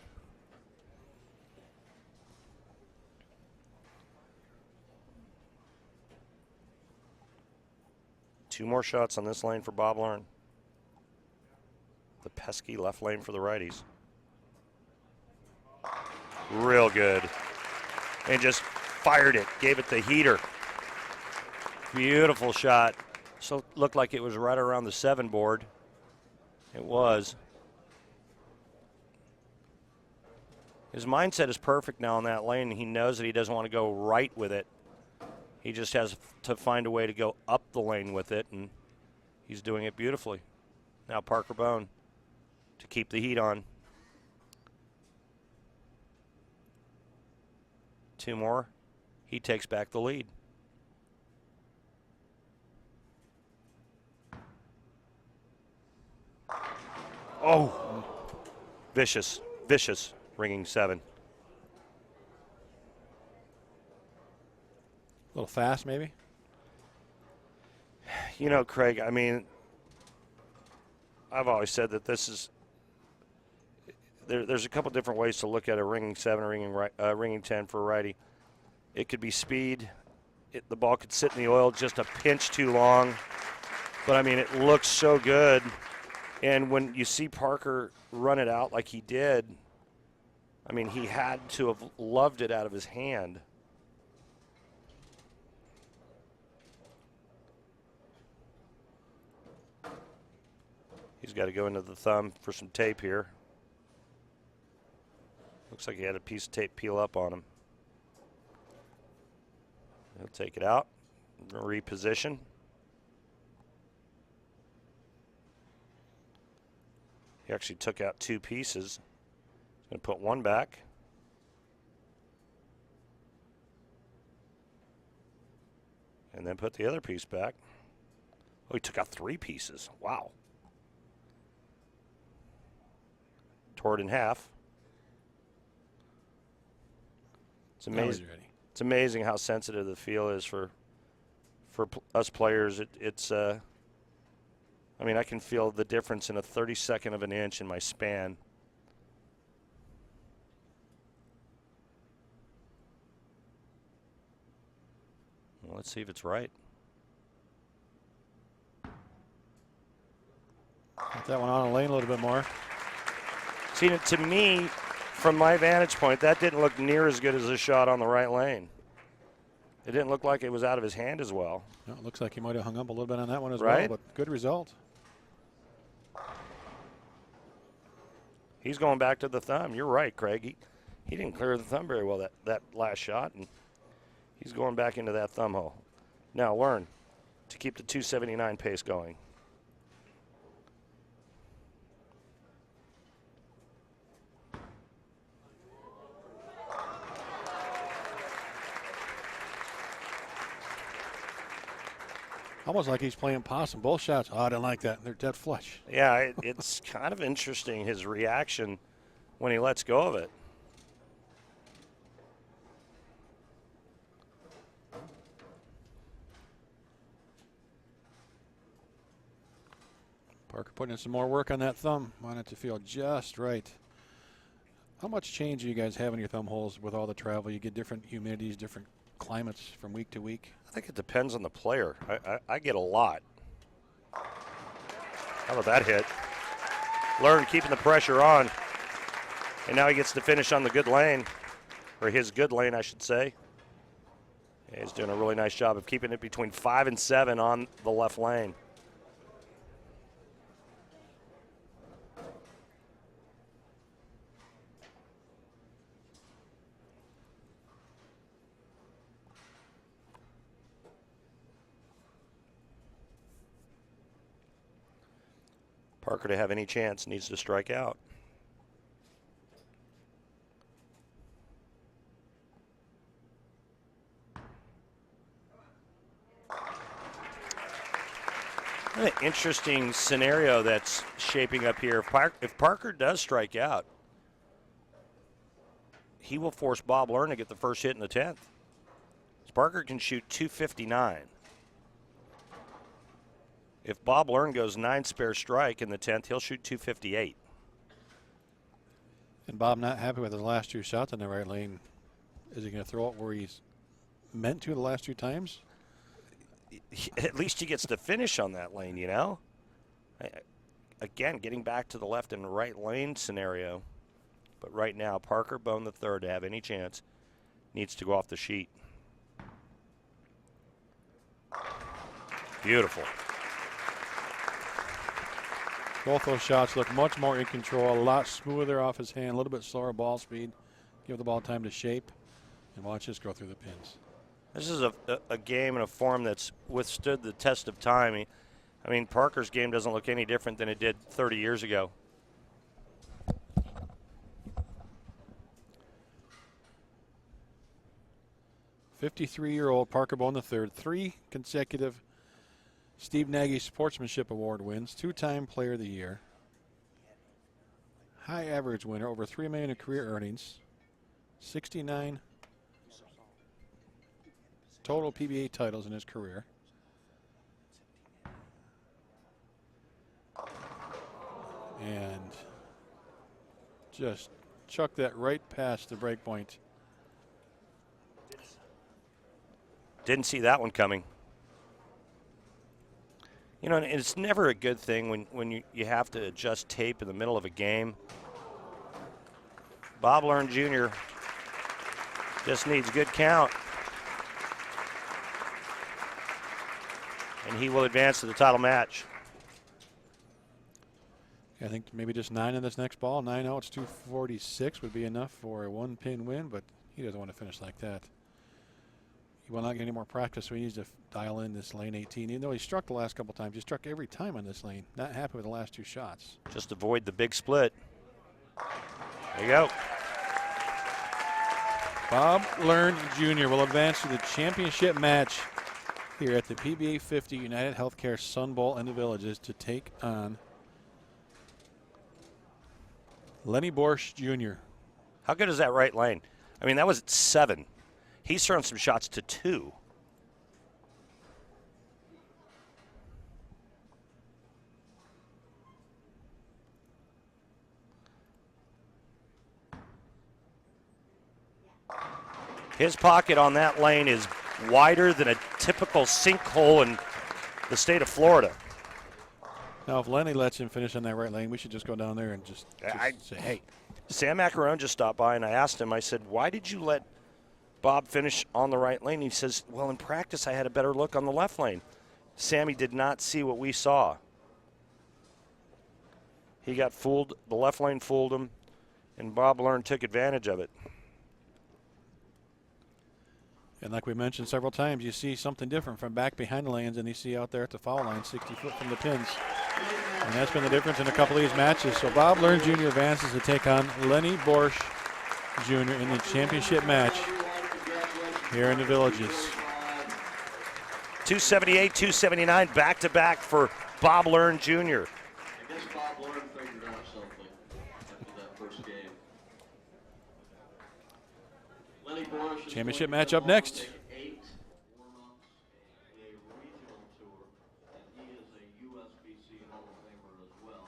B: Two more shots on this lane for Bob Learn. The pesky left lane for the righties. Real good. And just fired it, gave it the heater. Beautiful shot. So looked like it was right around the 7 board. It was. His mindset is perfect now in that lane. He knows that he doesn't want to go right with it. He just has to find a way to go up the lane with it, and he's doing it beautifully. Now Parker Bohn to keep the heat on. 2 more. He takes back the lead. Oh, vicious, vicious, ringing 7.
A: A little fast, maybe?
B: You know, Craig, I mean, I've always said that this is, there's a couple different ways to look at a ringing 7 or ringing 10 for a righty. It could be speed. The ball could sit in the oil just a pinch too long. But, I mean, it looks so good. And when you see Parker run it out like he did, I mean, he had to have loved it out of his hand. He's got to go into the thumb for some tape here. Looks like he had a piece of tape peel up on him. He'll take it out, reposition. He actually took out 2 pieces. He's going to put one back. And then put the other piece back. Oh, he took out 3 pieces. Wow. Tore it in half. It's amazing. It's amazing how sensitive the feel is for us players. I mean, I can feel the difference in a 32nd of an inch in my span. Well, let's see if it's right.
A: Get that one on the lane a little bit more.
B: See, to me, from my vantage point, that didn't look near as good as a shot on the right lane. It didn't look like it was out of his hand as well.
A: No, it looks like he might have hung up a little bit on that one as
B: Right?
A: well, but good result.
B: He's going back to the thumb. You're right, Craig. He didn't clear the thumb very well that last shot, and he's going back into that thumb hole. Now learn to keep the 279 pace going.
A: Almost like he's playing possum. Both shots. Oh, I didn't like that. They're dead flush.
B: Yeah, it's kind of interesting, his reaction when he lets go of it.
A: Parker putting in some more work on that thumb. Want it to feel just right. How much change do you guys have in your thumb holes with all the travel? You get different humidities, different climates from week to week?
B: I think it depends on the player. I get a lot. How about that hit? Learn keeping the pressure on. And now he gets to finish on the good lane, or his good lane, I should say. Yeah, he's doing a really nice job of keeping it between 5 and 7 on the left lane. Parker, to have any chance, needs to strike out. What an interesting scenario that's shaping up here. If Parker does strike out, he will force Bob Learn to get the first hit in the 10th. Parker can shoot 259. If Bob Learn goes 9 spare strike in the 10th, he'll shoot 258.
A: And Bob not happy with his last 2 shots in the right lane. Is he going to throw it where he's meant to the last 2 times?
B: At least he gets to finish on that lane, you know? Again, getting back to the left and right lane scenario. But right now, Parker Bohn III, to have any chance, needs to go off the sheet. Beautiful.
A: Both those shots look much more in control, a lot smoother off his hand, a little bit slower ball speed. Give the ball time to shape, and watch this go through the pins.
B: This is a game and a form that's withstood the test of time. I mean, Parker's game doesn't look any different than it did 30 years ago.
A: '53-year-old Parker Bohn III, 3 consecutive Steve Nagy Sportsmanship Award wins, 2-time Player of the Year, high average winner, over $3 million in career earnings, 69 total PBA titles in his career. And just chuck that right past the break point.
B: Didn't see that one coming. You know, and it's never a good thing when you have to adjust tape in the middle of a game. Bob Learn Jr. just needs good count. And he will advance to the title match.
A: I think maybe just 9 in this next ball. 9-0, it's 246 would be enough for a 1-pin win, but he doesn't want to finish like that. He will not get any more practice, so he needs to dial in this lane 18. Even though he struck the last couple times, he struck every time on this lane. Not happy with the last 2 shots.
B: Just avoid the big split. There you go.
A: Bob Learn Jr. will advance to the championship match here at the PBA50 UnitedHealthcare Sun Bowl in the Villages to take on Lennie Boresch Jr.
B: How good is that right lane? I mean, that was at 7. He's thrown some shots to 2. His pocket on that lane is wider than a typical sinkhole in the state of Florida.
A: Now, if Lennie lets him finish on that right lane, we should just go down there and just say, hey.
B: Sam Maccarone just stopped by, and I asked him, I said, why did you let Bob finish on the right lane? He says, well, in practice, I had a better look on the left lane. Sammy did not see what we saw. He got fooled. The left lane fooled him, and Bob Learn took advantage of it.
A: And like we mentioned several times, you see something different from back behind the lanes than you see out there at the foul line, 60 foot from the pins. And that's been the difference in a couple of these matches. So Bob Learn Jr. advances to take on Lennie Boresch Jr. in the championship match here in the Villages.
B: 278, 279, back-to-back for Bob Learn Jr.
C: I guess Bob Learn figured out something after that first game. Lennie Boresch is
A: Championship
C: going to
A: match
C: go
A: up
C: on
A: next.
C: to take 8 warm-ups in a regional tour, and he is a USBC Hall of Famer as well.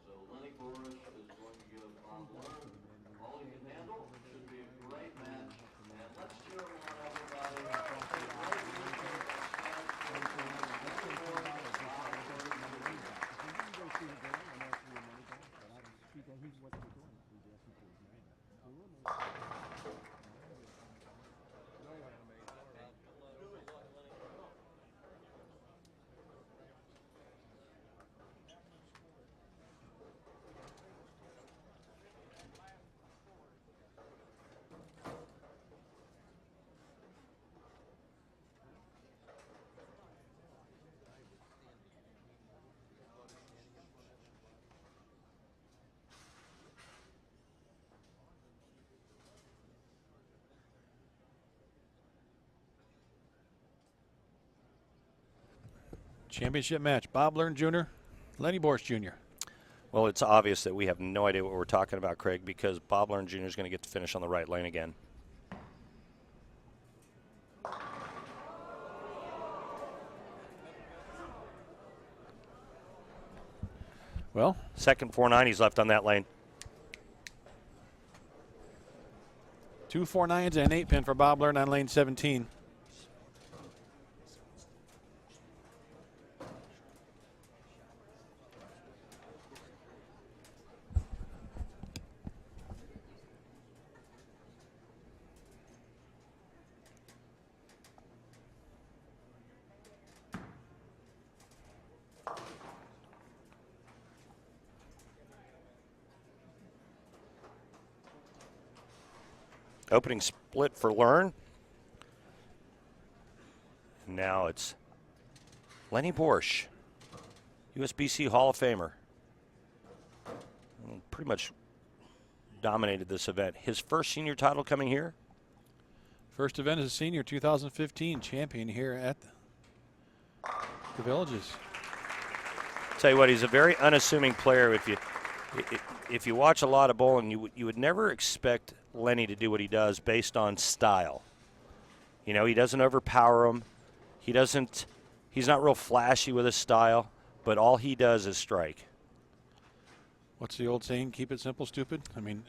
C: So Lennie Boresch is going to give Bob Learn all he can handle. Should be a great match, and let's cheer him on, everybody.
A: Championship match, Bob Learn Jr., Lennie Boresch Jr.
B: Well, it's obvious that we have no idea what we're talking about, Craig, because Bob Learn Jr. is going to get to finish on the right lane again.
A: Well,
B: second 490s left on that lane.
A: 2 4-9s and an 8-pin for Bob Learn on lane 17.
B: Opening split for Learn. Now it's Lennie Boresch, USBC Hall of Famer. Pretty much dominated this event. His first senior title coming here.
A: First event as a senior, 2015 champion here at the Villages.
B: Tell you what, he's a very unassuming player. If you watch a lot of bowling, you would never expect Lennie to do what he does based on style. You know, he doesn't overpower him. He's not real flashy with his style, but all he does is strike.
A: What's the old saying? Keep it simple, stupid. I mean,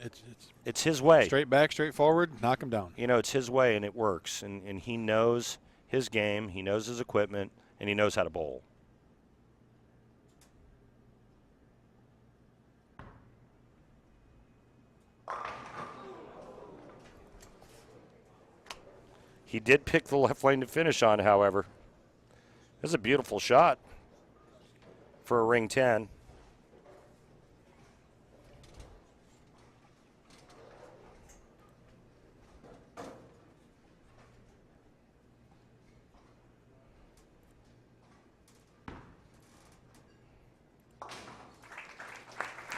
B: it's his way.
A: Straight back, straight forward, knock him down.
B: You know, it's his way, and it works. And he knows his game, he knows his equipment, and he knows how to bowl. He did pick the left lane to finish on, however. It was a beautiful shot for a ring 10.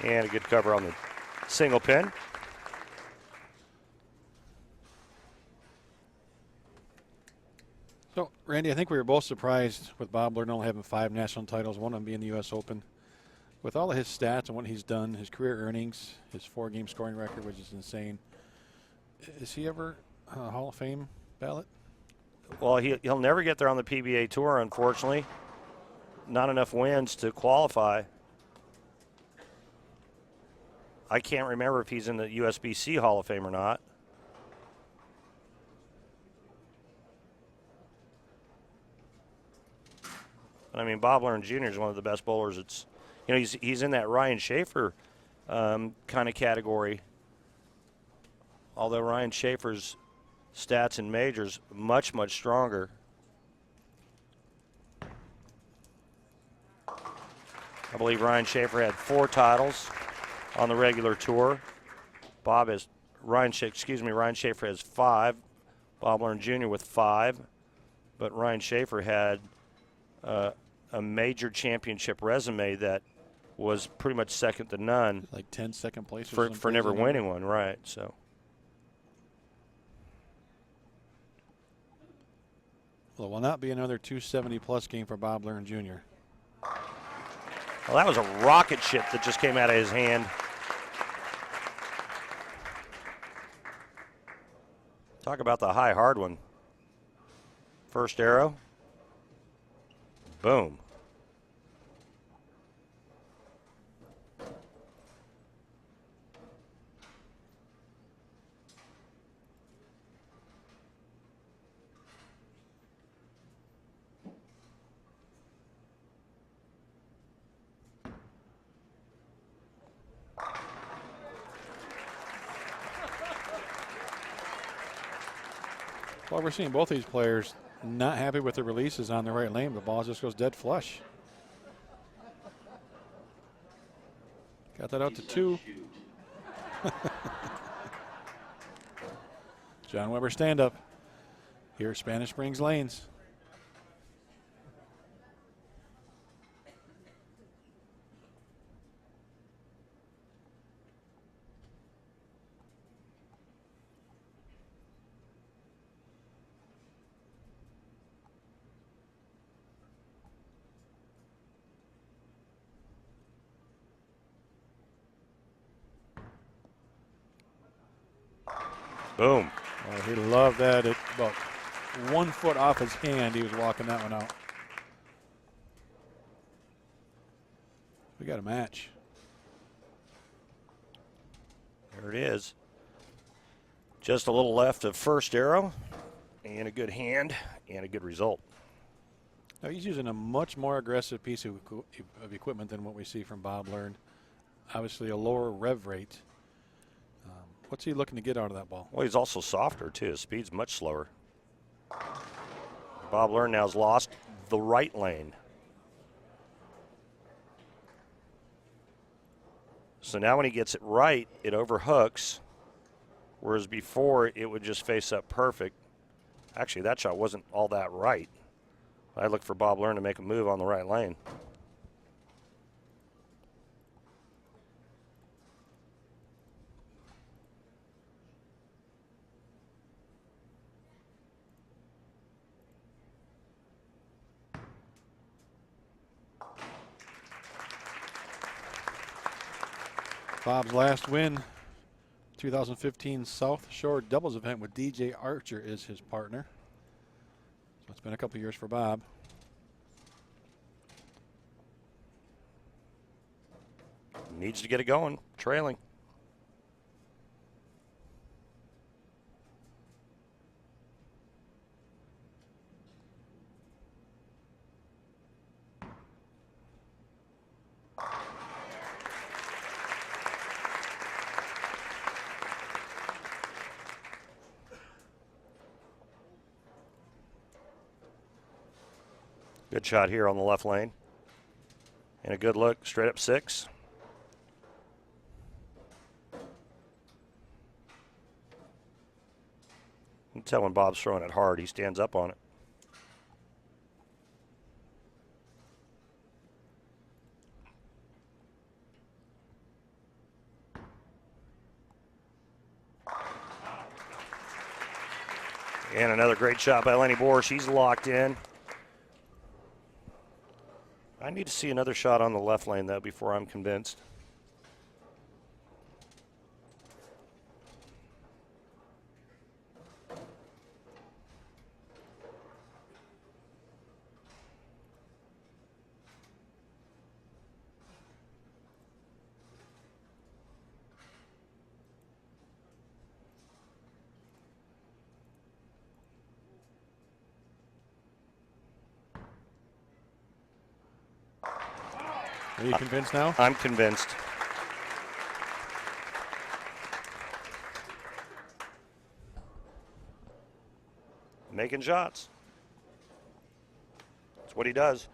B: And a good cover on the single pin.
A: So, Randy, I think we were both surprised with Bob Learn only having 5 national titles, one of them being the U.S. Open. With all of his stats and what he's done, his career earnings, his 4-game scoring record, which is insane, is he ever a Hall of Fame ballot?
B: Well, he'll never get there on the PBA Tour, unfortunately. Not enough wins to qualify. I can't remember if he's in the USBC Hall of Fame or not. I mean, Bob Learn Jr. is one of the best bowlers. It's, he's in that Ryan Schaefer kind of category. Although Ryan Schaefer's stats in majors much stronger. I believe Ryan Schaefer had 4 titles on the regular tour. Ryan Schaefer has 5. Bob Learn Jr. with 5, but Ryan Schaefer had a major championship resume that was pretty much second to none.
A: Like 10 second place
B: for never winning one, right? So.
A: Well, it will not be another 270-plus game for Bob Learn Jr.
B: Well, that was a rocket ship that just came out of his hand. Talk about the high hard one. First arrow. Boom.
A: Well, we're seeing both these players not happy with the releases on the right lane. The ball just goes dead flush. Got that out to 2. John Weber stand up. Here at Spanish Springs Lanes.
B: Boom.
A: Oh, he loved that. At about 1 foot off his hand, he was walking that one out. We got a match.
B: There it is. Just a little left of first arrow, and a good hand, and a good result.
A: Now he's using a much more aggressive piece of equipment than what we see from Bob Learn. Obviously a lower rev rate. What's he looking to get out of that ball?
B: Well, he's also softer, too. His speed's much slower. Bob Learn now has lost the right lane. So now when he gets it right, it overhooks, whereas before it would just face up perfect. Actually, that shot wasn't all that right. I look for Bob Learn to make a move on the right lane.
A: Bob's last win, 2015 South Shore doubles event with DJ Archer is his partner. So it's been a couple years for Bob.
B: Needs to get it going, trailing. Good shot here on the left lane. And a good look, straight up 6. You can tell when Bob's throwing it hard, he stands up on it. And another great shot by Lennie Boresch. He's locked in. I need to see another shot on the left lane, though, before I'm convinced.
A: Are you convinced now?
B: I'm convinced. Making shots. That's what he does.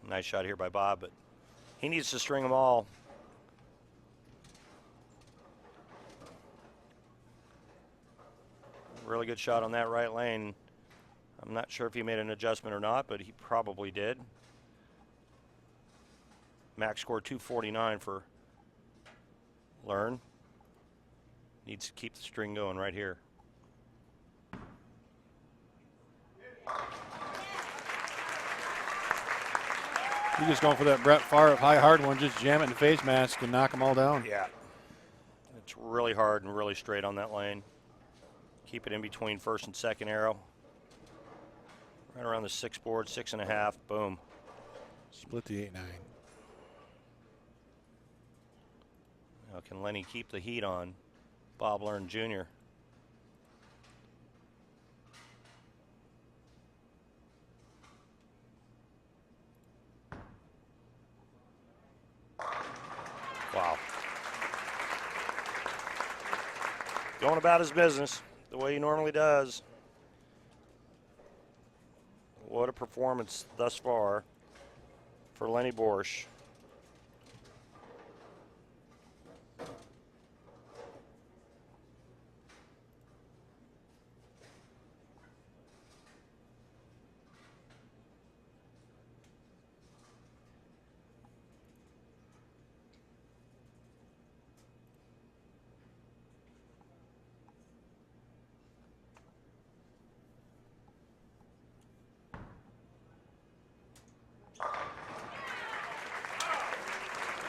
B: Nice shot here by Bob, but he needs to string them all. Really good shot on that right lane. I'm not sure if he made an adjustment or not, but he probably did. Max scored 249 for Learn. Needs to keep the string going right here.
A: You're just going for that Brett Favre high hard one, just jam it in the face mask and knock them all down.
B: Yeah. It's really hard and really straight on that lane. Keep it in between first and second arrow. Right around the 6 board, 6.5, boom.
A: Split the 8-9.
B: Now can Lennie keep the heat on Bob Learn Jr.? Wow. Going about his business the way he normally does. What a performance thus far for Lennie Boresch.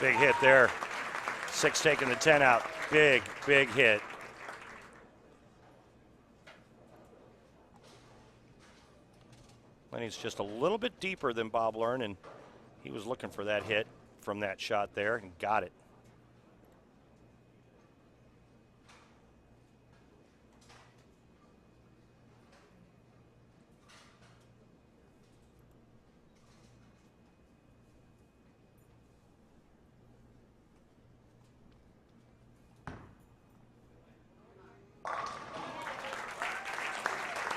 B: Big hit there. 6 taking the 10 out. Big, big hit. Lennie's just a little bit deeper than Bob Learn, and he was looking for that hit from that shot there and got it.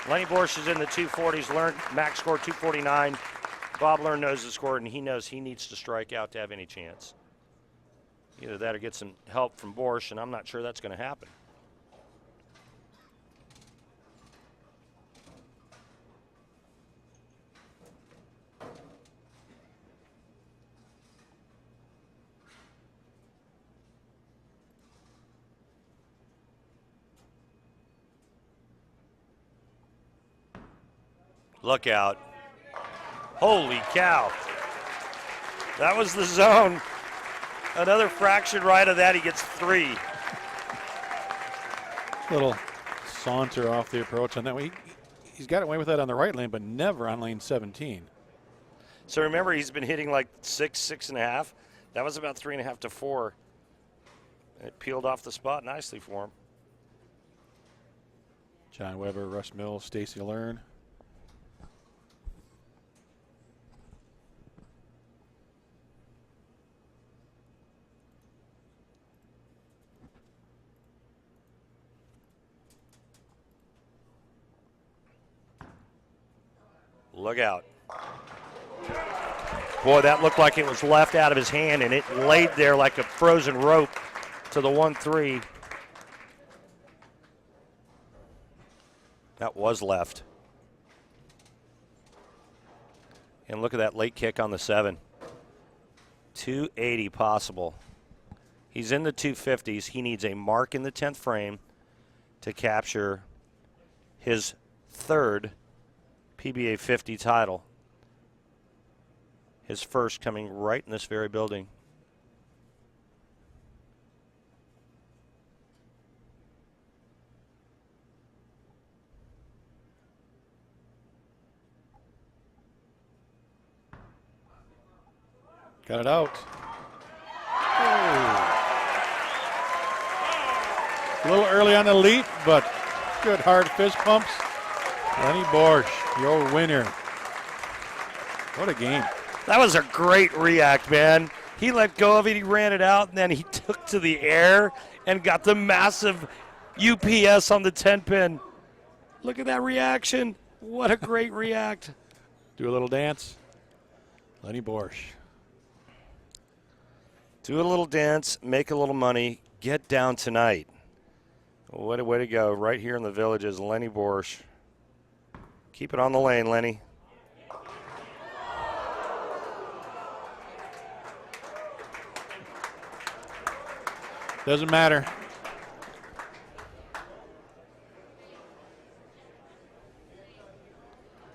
B: Lennie Boresch is in the 240s. Max scored 249. Bob Learn knows the score, and he knows he needs to strike out to have any chance. Either that or get some help from Boresch, and I'm not sure that's going to happen. Look out. Holy cow. That was the zone. Another fraction right of that, he gets 3.
A: Little saunter off the approach on that one. He's got away with that on the right lane, but never on lane 17.
B: So remember, he's been hitting like 6, 6.5. That was about 3.5 to 4. It peeled off the spot nicely for him.
A: John Weber, Russ Mills, Stacy Learn.
B: Look out. Boy, that looked like it was left out of his hand, and it laid there like a frozen rope to the 1-3. That was left. And look at that late kick on the 7. 280 possible. He's in the 250s. He needs a mark in the 10th frame to capture his 3rd PBA 50 title. His first coming right in this very building.
A: Got it out. Oh. A little early on the leap, but good hard fist pumps. Lennie Boresch, your winner. What a game.
B: That was a great react, man. He let go of it, he ran it out, and then he took to the air and got the massive UPS on the 10-pin. Look at that reaction. What a great react.
A: Do a little dance. Lennie Boresch.
B: Do a little dance, make a little money, get down tonight. What a way to go. Right here in the Villages, Lennie Boresch. Keep it on the lane, Lennie.
A: Doesn't matter.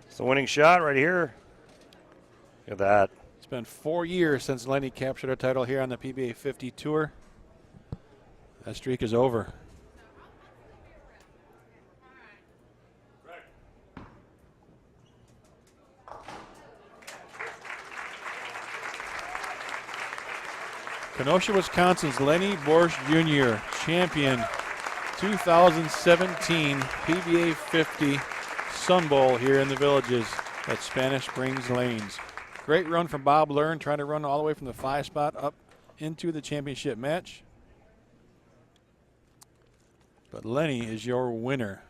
B: It's the winning shot right here. Look at that.
A: It's been 4 years since Lennie captured a title here on the PBA 50 Tour. That streak is over. Kenosha, Wisconsin's Lennie Boresch Jr., champion 2017 PBA 50 Sun Bowl here in the Villages at Spanish Springs Lanes. Great run from Bob Learn, trying to run all the way from the 5 spot up into the championship match. But Lennie is your winner.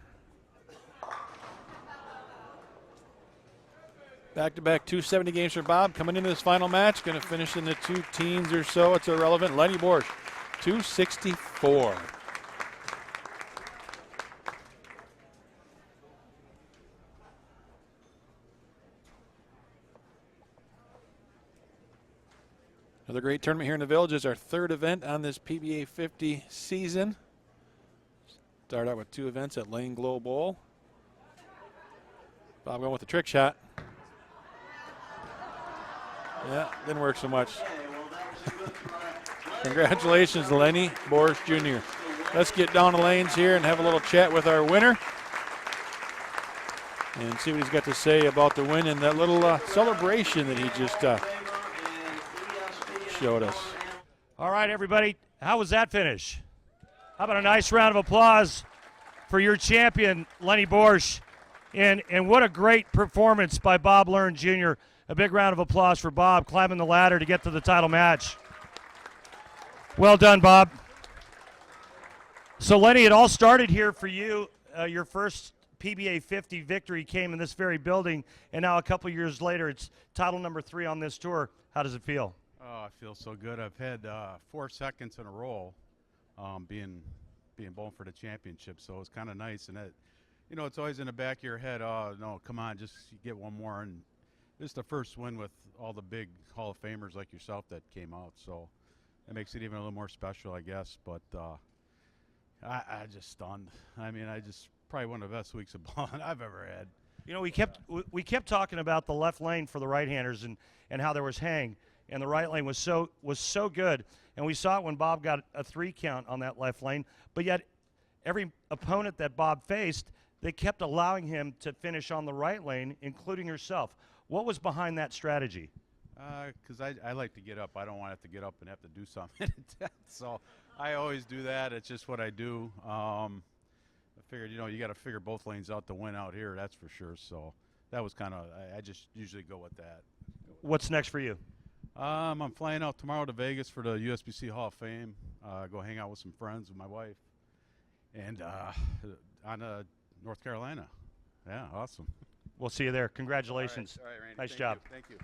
A: Back-to-back 270 games for Bob. Coming into this final match, going to finish in the 2 teens or so. It's irrelevant. Lennie Boresch, 264. Another great tournament here in the Villages. Our 3rd event on this PBA 50 season. Start out with 2 events at Lane Glow Bowl. Bob going with the trick shot. Yeah, didn't work so much. Congratulations, Lennie Boresch Jr. Let's get down the lanes here and have a little chat with our winner and see what he's got to say about the win and that little celebration that he just showed us.
D: All right, everybody, how was that finish? How about a nice round of applause for your champion, Lennie Boresch, and what a great performance by Bob Learn Jr. A big round of applause for Bob climbing the ladder to get to the title match. Well done, Bob. So, Lennie, it all started here for you. Your first PBA 50 victory came in this very building, and now a couple years later, it's title number 3 on this tour. How does it feel?
E: Oh, I feel so good. I've had 4 seconds in a row being Bohn for the championship, so it's kind of nice. And it's always in the back of your head, oh, no, come on, just get one more. And this is the first win with all the big Hall of Famers like yourself that came out, so it makes it even a little more special, I guess. But I just stunned. I mean, probably one of the best weeks of bowling I've ever had.
D: You know, we kept talking about the left lane for the right-handers and how there was hang, and the right lane was so good. And we saw it when Bob got a 3 count on that left lane. But yet, every opponent that Bob faced, they kept allowing him to finish on the right lane, including yourself. What was behind that strategy?
E: Because I like to get up. I don't want to have to get up and have to do something. So I always do that. It's just what I do. I figured, you got to figure both lanes out to win out here. That's for sure. So that was kind of, I just usually go with that.
D: What's next for you?
E: I'm flying out tomorrow to Vegas for the USBC Hall of Fame. Go hang out with some friends with my wife. And on to North Carolina. Yeah, awesome.
D: We'll see you there. Congratulations.
E: All right, Randy.
D: Nice
E: Thank
D: job.
E: you. Thank you.